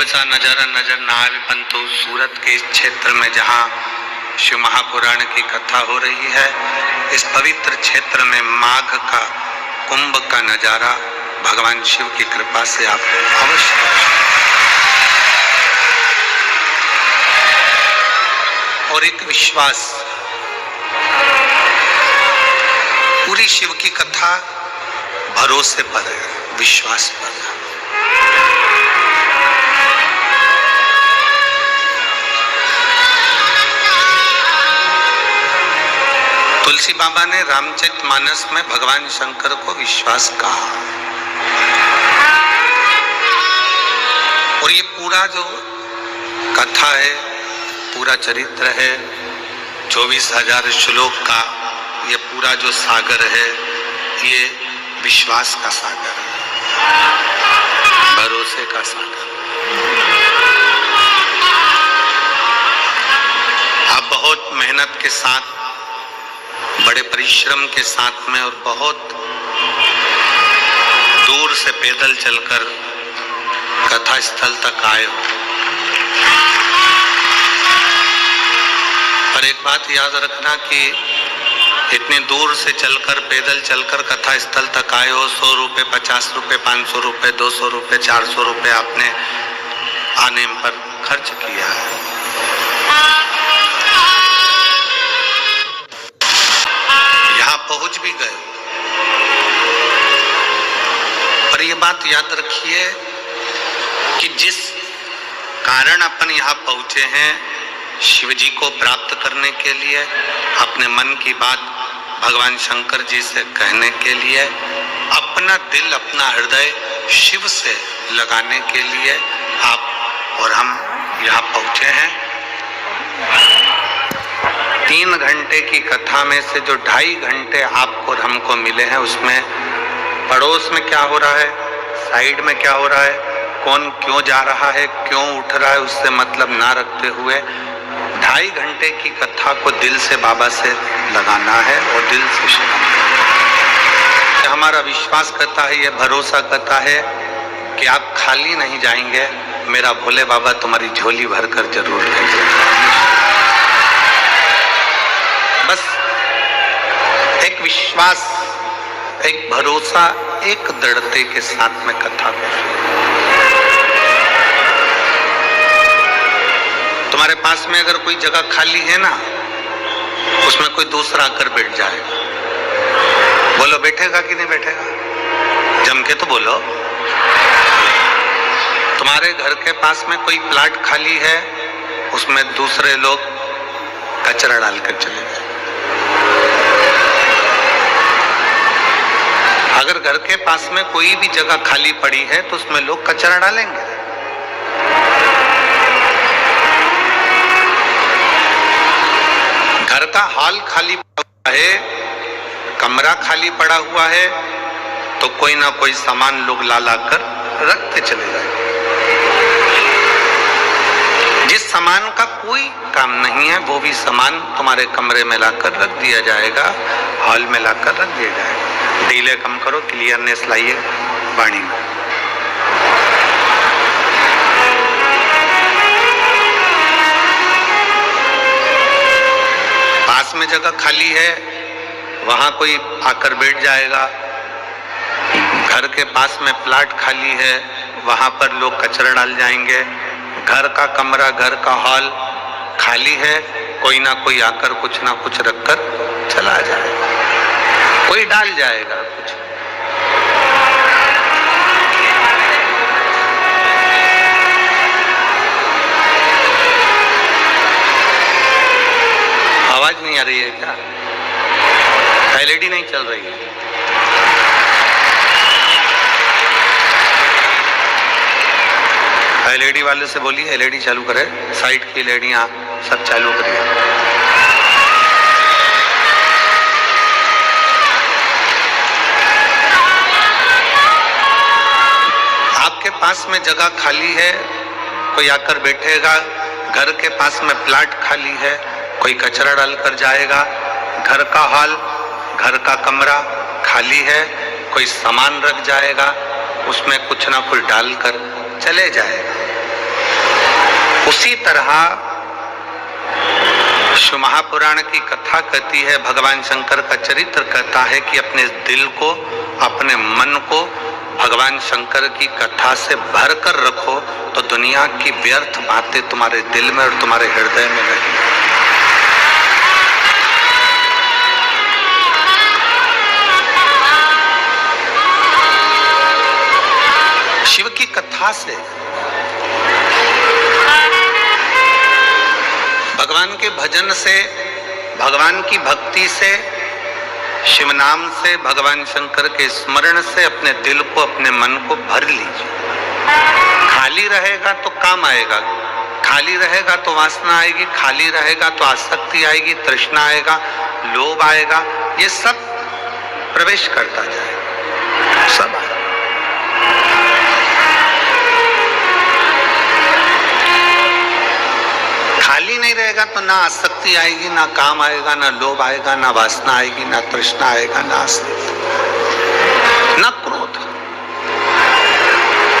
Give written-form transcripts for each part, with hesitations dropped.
बसा नजर नजर ना आवे पंतु सूरत के इस क्षेत्र में जहाँ शिव महापुराण की कथा हो रही है, इस पवित्र क्षेत्र में माघ का कुंभ का नजारा भगवान शिव की कृपा से आप अवश्य और एक विश्वास, पूरी शिव की कथा भरोसे पर है, विश्वास पर है। तुलसी बाबा ने रामचरितमानस में भगवान शंकर को विश्वास कहा, और ये पूरा जो कथा है, पूरा चरित्र है, 24,000 श्लोक का ये पूरा जो सागर है, ये विश्वास का सागर है, भरोसे का सागर। आप बहुत मेहनत के साथ, बड़े परिश्रम के साथ में और बहुत दूर से पैदल चलकर कथा स्थल तक आए हो, पर एक बात याद रखना कि इतने दूर से चलकर, पैदल चलकर कथा स्थल तक आए हो, 100 रुपये, 50 रुपये, 500 रुपये, 200 रुपये, 400 रुपये आपने आने पर खर्च किया है। यहाँ पहुंच भी गए, पर ये बात याद रखिए कि जिस कारण अपन यहाँ पहुंचे हैं, शिव जी को प्राप्त करने के लिए, अपने मन की बात भगवान शंकर जी से कहने के लिए, अपना दिल, अपना हृदय शिव से लगाने के लिए आप और हम यहाँ पहुंचे हैं। 3 घंटे की कथा में से जो 2.5 घंटे आपको और हमको मिले हैं, उसमें पड़ोस में क्या हो रहा है, साइड में क्या हो रहा है, कौन क्यों जा रहा है, क्यों उठ रहा है, उससे मतलब ना रखते हुए 2.5 घंटे की कथा को दिल से बाबा से लगाना है और दिल से हमारा विश्वास करता है, ये भरोसा करता है कि आप खाली नहीं जाएंगे, मेरा भोले बाबा तुम्हारी झोली भर कर जरूर भेजेगा। बस एक विश्वास, एक भरोसा, एक दृढ़ता के साथ में कथा को। तुम्हारे पास में अगर कोई जगह खाली है ना, उसमें कोई दूसरा आकर बैठ जाएगा, बोलो बैठेगा कि नहीं बैठेगा? जम के तो बोलो। तुम्हारे घर के पास में कोई प्लाट खाली है, उसमें दूसरे लोग कचरा डालकर चले गए। अगर घर के पास में कोई भी जगह खाली पड़ी है तो उसमें लोग कचरा डालेंगे। घर का हॉल खाली पड़ा हुआ है, कमरा खाली पड़ा हुआ है, तो कोई ना कोई सामान लोग ला कर रखते चले जाएंगे। जिस सामान का कोई काम नहीं है, वो भी सामान तुम्हारे कमरे में लाकर रख दिया जाएगा, हॉल में लाकर रख दिया जाएगा। डीले कम करो, क्लियरनेस लाइए वाणी में। पास में जगह खाली है, वहां कोई आकर बैठ जाएगा। घर के पास में प्लाट खाली है, वहां पर लोग कचरा डाल जाएंगे। घर का कमरा, घर का हॉल खाली है, कोई ना कोई आकर कुछ ना कुछ रखकर चला जाएगा, कोई डाल जाएगा कुछ। आवाज नहीं आ रही है क्या? एलईडी नहीं चल रही है? एलईडी वाले से बोलिए एलईडी चालू करे, साइड की एलईडियां सब चालू करिए। आपके पास में जगह खाली है, कोई आकर बैठेगा। घर के पास में प्लाट खाली है, कोई कचरा डालकर जाएगा। घर का हॉल, घर का कमरा खाली है, कोई सामान रख जाएगा, उसमें कुछ ना कुछ डालकर चले जाएगा। उसी तरह शिव महापुराण की कथा कहती है, भगवान शंकर का चरित्र कहता है कि अपने दिल को, अपने मन को भगवान शंकर की कथा से भर कर रखो तो दुनिया की व्यर्थ बातें तुम्हारे दिल में और तुम्हारे हृदय में नहीं। शिव की कथा से, भगवान के भजन से, भगवान की भक्ति से, शिव नाम से, भगवान शंकर के स्मरण से अपने दिल को, अपने मन को भर लीजिए। खाली रहेगा तो काम आएगा, खाली रहेगा तो वासना आएगी, खाली रहेगा तो आसक्ति आएगी, तृष्णा आएगा, लोभ आएगा, ये सब प्रवेश करता जाएगा, सब आएगा। खाली नहीं रहेगा तो ना आसक्ति आएगी, ना काम आएगा, ना लोभ आएगा, ना वासना आएगी, ना तृष्णा आएगा, ना आसक्ति, ना क्रोध।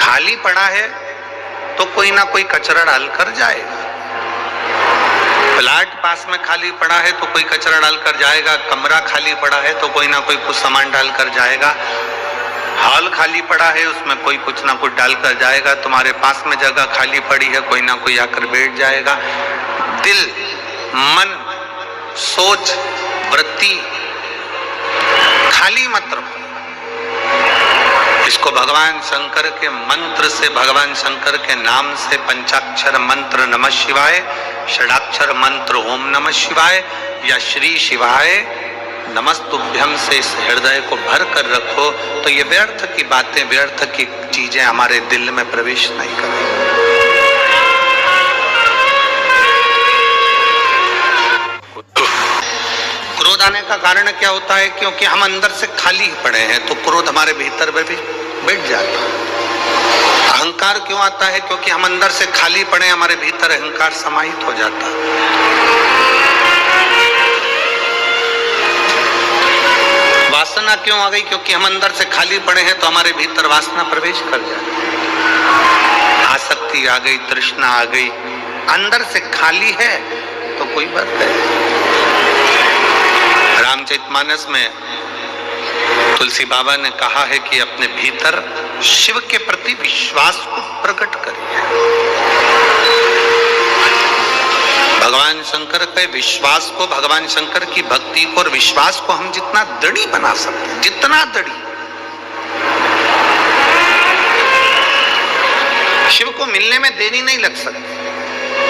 खाली पड़ा है तो कोई ना कोई कचरा डालकर जाएगा। प्लाट पास में खाली पड़ा है तो कोई कचरा डालकर जाएगा, कमरा खाली पड़ा है तो कोई ना कोई कुछ सामान डालकर जाएगा, हॉल खाली पड़ा है उसमें कोई कुछ ना कुछ डालकर जाएगा, तुम्हारे पास में जगह खाली पड़ी है कोई ना कोई आकर बैठ जाएगा। दिल, मन, सोच, वृत्ति खाली मत रखो। इसको भगवान शंकर के मंत्र से, भगवान शंकर के नाम से, पंचाक्षर मंत्र नमः शिवाय, षडाक्षर मंत्र ओम नमः शिवाय या श्री शिवाय नमस्तुभ्यम से इस हृदय को भर कर रखो तो ये व्यर्थ की बातें, व्यर्थ की चीजें हमारे दिल में प्रवेश नहीं करेंगी। क्रोध आने का कारण क्या होता है? क्योंकि हम अंदर से खाली पड़े हैं तो क्रोध हमारे भीतर में भी बैठ जाता है। अहंकार क्यों आता है? क्योंकि हम अंदर से खाली पड़े, हमारे भीतर अहंकार समाहित हो जाता है। वासना क्यों आ गई? क्योंकि हम अंदर से खाली पड़े हैं तो हमारे भीतर वासना प्रवेश कर जाती है। आसक्ति आ गई, तृष्णा आ गई, अंदर से खाली है तो कोई बात नहीं। रामचरितमानस में तुलसी बाबा ने कहा है कि अपने भीतर शिव के प्रति विश्वास को प्रकट करिए। भगवान शंकर के विश्वास को, भगवान शंकर की भक्ति को और विश्वास को हम जितना दृढ़ बना सकते हैं, जितना दृढ़, शिव को मिलने में देरी नहीं लग सकती।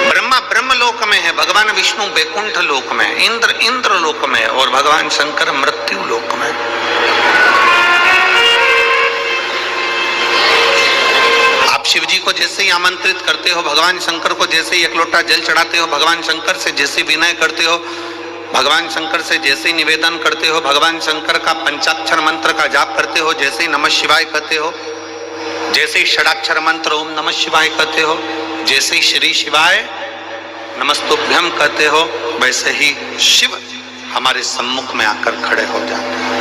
ब्रह्मा ब्रह्मलोक में है, भगवान विष्णु बैकुंठ लोक में, इंद्र इंद्र लोक में और भगवान शंकर मृत्यु लोक में। आप शिव जी को जैसे ही आमंत्रित करते हो, भगवान शंकर को जैसे ही एक लोटा जल चढ़ाते हो, भगवान शंकर से जैसे विनय करते हो, भगवान शंकर से जैसे ही निवेदन करते हो, भगवान शंकर का पंचाक्षर मंत्र का जाप करते हो, जैसे ही नमः शिवाय कहते हो, जैसे ही षडाक्षर मंत्र ओम नमः शिवाय कहते हो, जैसे ही श्री शिवाय नमस्तुभ्यम कहते हो, वैसे ही शिव हमारे सम्मुख में आकर खड़े हो जाते हैं।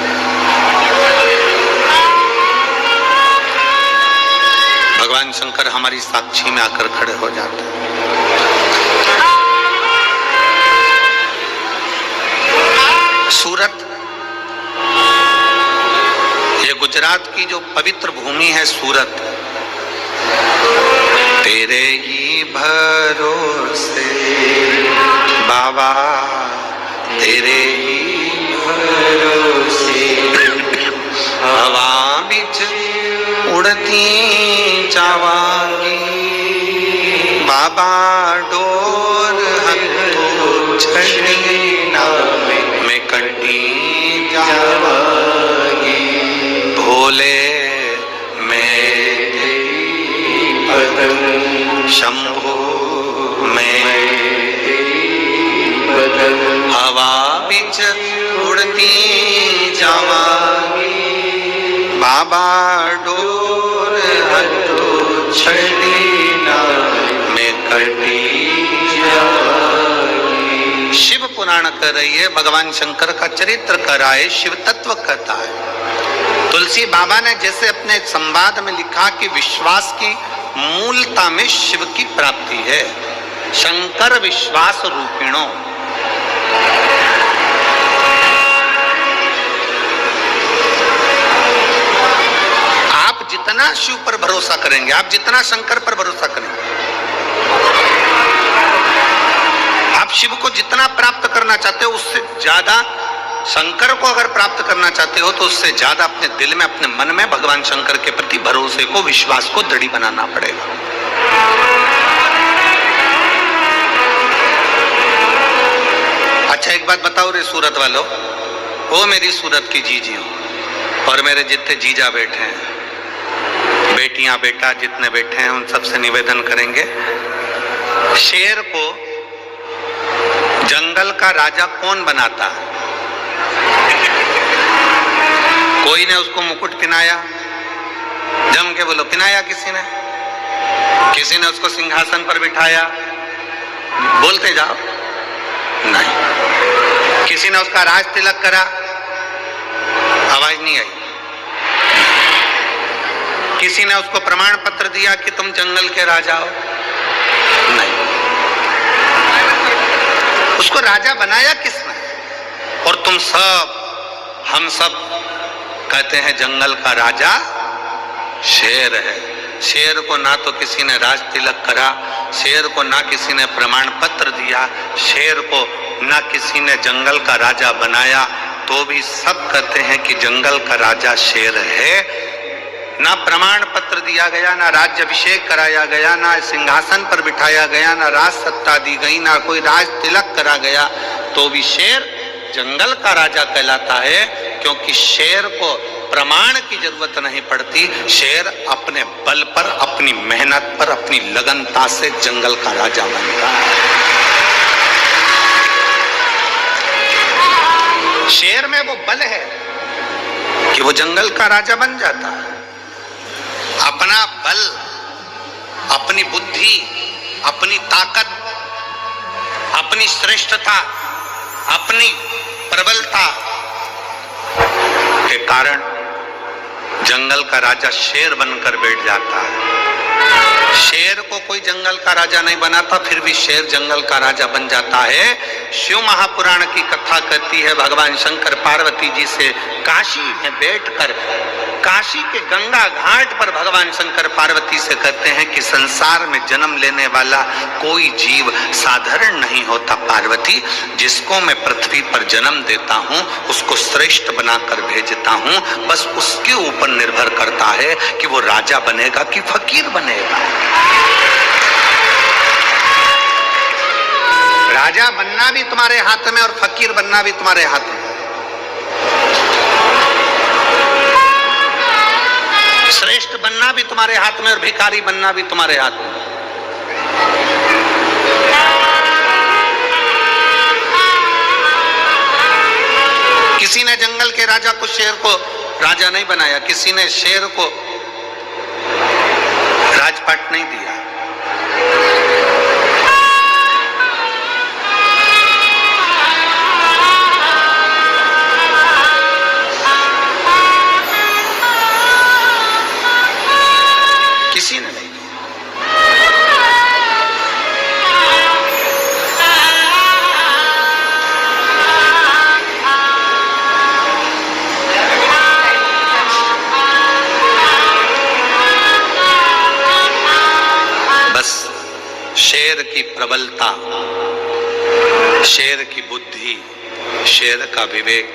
भगवान शंकर हमारी साक्षी में आकर खड़े हो जाते हैं। सूरत, ये गुजरात की जो पवित्र भूमि है सूरत, तेरे ही भरोसे बाबा, तेरे ही भरोसे हवा बिच उड़ती जावांगी बाबा, डोर हथों छड़ी ना मैं कटी जावांगी, भोले मैं शंभो मैं हवा बिच उड़ती जावांगी बाबा, डोर हथों छड़ी ना मैं कटी जावांगी। शिव पुराण कर रही है, भगवान शंकर का चरित्र कर रहा है, शिव तत्व कहता है। तुलसी बाबा ने जैसे अपने संवाद में लिखा कि विश्वास की मूलता में शिव की प्राप्ति है। शंकर विश्वास रूपिणो। आप जितना शिव पर भरोसा करेंगे, आप जितना शंकर पर भरोसा करेंगे, आप शिव को जितना प्राप्त करना चाहते हो उससे ज्यादा, शंकर को अगर प्राप्त करना चाहते हो तो उससे ज्यादा अपने दिल में, अपने मन में भगवान शंकर के प्रति भरोसे को, विश्वास को दृढ़ बनाना पड़ेगा। अच्छा एक बात बताओ रे सूरत वालों, वो मेरी सूरत की जीजियों और मेरे जितने जीजा बैठे हैं, बेटियां बेटा जितने बैठे हैं, उन सबसे निवेदन करेंगे, शेर को जंगल का राजा कौन बनाता है? कोई ने उसको मुकुट पहनाया? जम के बोलो, पहनाया किसी ने? किसी ने उसको सिंहासन पर बिठाया? बोलते जाओ। नहीं। किसी ने उसका राज तिलक करा? आवाज नहीं आई। किसी ने उसको प्रमाण पत्र दिया कि तुम जंगल के राजा हो? नहीं। उसको राजा बनाया किसने? और तुम सब, हम सब कहते हैं जंगल का राजा शेर है। शेर को ना तो किसी ने राज तिलक करा, शेर को ना किसी ने प्रमाण पत्र दिया, शेर को ना किसी ने जंगल का राजा बनाया, तो भी सब कहते हैं कि जंगल का राजा शेर है। ना प्रमाण पत्र दिया गया, ना राज्याभिषेक कराया गया, ना सिंहासन पर बिठाया गया, ना राज सत्ता दी गई, ना कोई राज तिलक करा गया, तो भी शेर जंगल का राजा कहलाता है। क्योंकि शेर को प्रमाण की जरूरत नहीं पड़ती, शेर अपने बल पर, अपनी मेहनत पर, अपनी लगनता से जंगल का राजा बनता है। शेर में वो बल है कि वो जंगल का राजा बन जाता है। अपना बल, अपनी बुद्धि, अपनी ताकत, अपनी श्रेष्ठता, अपनी प्रबलता के कारण जंगल का राजा शेर बनकर बैठ जाता है। शेर को कोई जंगल का राजा नहीं बनाता, फिर भी शेर जंगल का राजा बन जाता है। शिव महापुराण की कथा कहती है, भगवान शंकर पार्वती जी से काशी में बैठकर, काशी के गंगा घाट पर भगवान शंकर पार्वती से कहते हैं कि संसार में जन्म लेने वाला कोई जीव साधारण नहीं होता पार्वती, जिसको मैं पृथ्वी पर जन्म देता हूँ उसको श्रेष्ठ बनाकर भेजता हूँ, बस उसके ऊपर निर्भर करता है कि वो राजा बनेगा कि फकीर बनेगा। राजा बनना भी तुम्हारे हाथ में और फकीर बनना भी तुम्हारे हाथ में। श्रेष्ठ बनना भी तुम्हारे हाथ में और भिखारी बनना भी तुम्हारे हाथ में। किसी ने जंगल के राजा को, शेर को राजा नहीं बनाया, किसी ने शेर को राजपाट नहीं दिया। किसी ने नहीं। बस शेर की प्रबलता, शेर की बुद्धि, शेर का विवेक,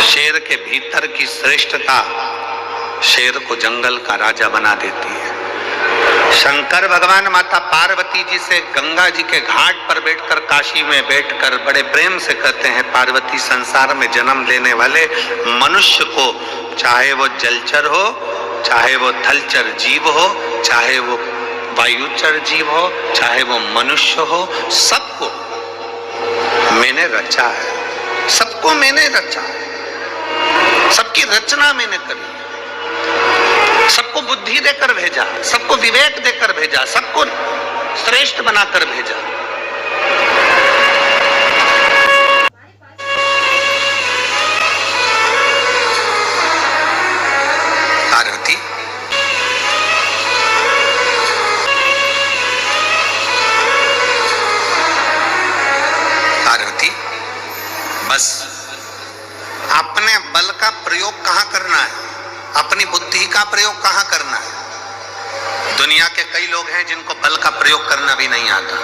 शेर के भीतर की श्रेष्ठता शेर को जंगल का राजा बना देती है। शंकर भगवान माता पार्वती जी से गंगा जी के घाट पर बैठकर, काशी में बैठकर बड़े प्रेम से कहते हैं, पार्वती संसार में जन्म लेने वाले मनुष्य को, चाहे वो जलचर हो, चाहे वो थलचर जीव हो, चाहे वो वायुचर जीव हो, चाहे वो मनुष्य हो, सबको मैंने रचा है, सबको मैंने रचा है, सबकी रचना मैंने करी, सबको बुद्धि देकर भेजा, सबको विवेक देकर भेजा, सबको श्रेष्ठ बनाकर भेजा। पार्वती बल का प्रयोग कहाँ करना है, अपनी बुद्धि का प्रयोग कहाँ करना है। दुनिया के कई लोग हैं जिनको बल का प्रयोग करना भी नहीं आता।